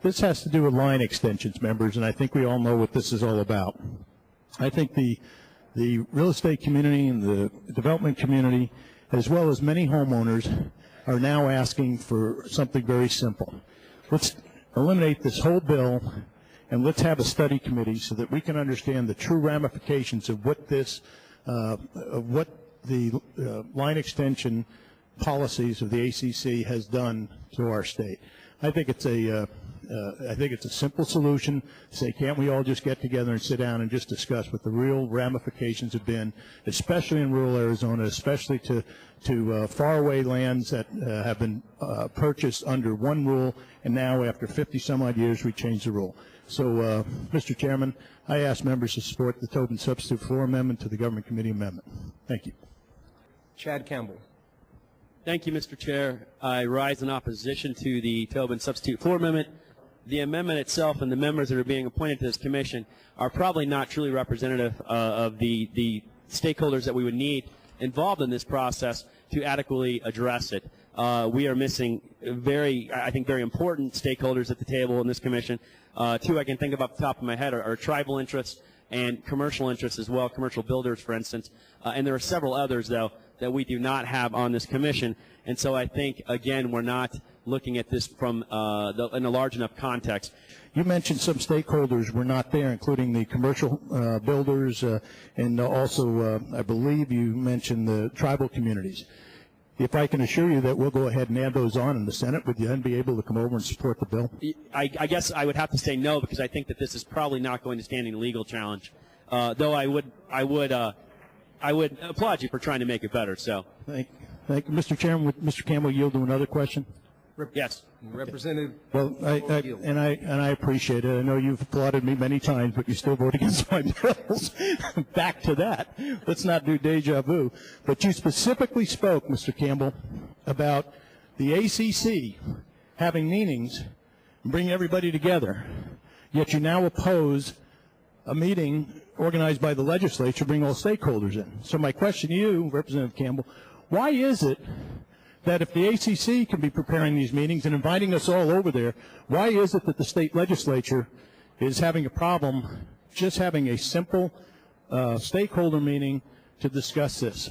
This has to do with line extensions, members, and I think we all know what this is all about. I think the real estate community and the development community, as well as many homeowners, are now asking for something very simple. Let's eliminate this whole bill, and let's have a study committee so that we can understand the true ramifications of what this, of what the line extension policies of the ACC has done to our state. I think it's a simple solution. Say, can't we all just get together and sit down and just discuss what the real ramifications have been, especially in rural Arizona, especially to faraway lands that have been purchased under one rule, and now after 50 some odd years we changed the rule. So, Mr. Chairman, I ask members to support the Tobin substitute floor amendment to the Government Committee amendment. Thank you. Chad Campbell. Thank you, Mr. Chair. I rise in opposition to the Tobin substitute floor amendment. The amendment itself and the members that are being appointed to this commission are probably not truly representative of the stakeholders that we would need involved in this process to adequately address it. We are missing I think, very important stakeholders at the table in this commission. Two I can think of off the top of my head are tribal interests and commercial interests as well, commercial builders, for instance. And there are several others, though, that we do not have on this commission. And so I think, again, we're not looking at this from in a large enough context. You mentioned some stakeholders were not there, including the commercial builders, and also, I believe you mentioned the tribal communities. If I can assure you that we'll go ahead and add those on in the Senate, would you then be able to come over and support the bill? I guess I would have to say no, because I think that this is probably not going to stand any legal challenge. Though I would applaud you for trying to make it better. So, thank you, Mr. Chairman. Would Mr. Campbell yield to another question? Yes. Representative. Well, I appreciate it. I know you've applauded me many times, but you still vote against my bills. Back to that. Let's not do deja vu. But you specifically spoke, Mr. Campbell, about the ACC having meetings and bringing everybody together. Yet you now oppose a meeting organized by the legislature, bring all stakeholders in. So my question to you, Representative Campbell, why is it that if the ACC can be preparing these meetings and inviting us all over there, why is it that the state legislature is having a problem just having a simple stakeholder meeting to discuss this?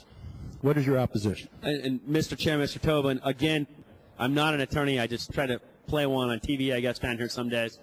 What is your opposition? And Mr. Chair, Mr. Tobin, again, I'm not an attorney. I just try to play one on TV, I guess, down here some days.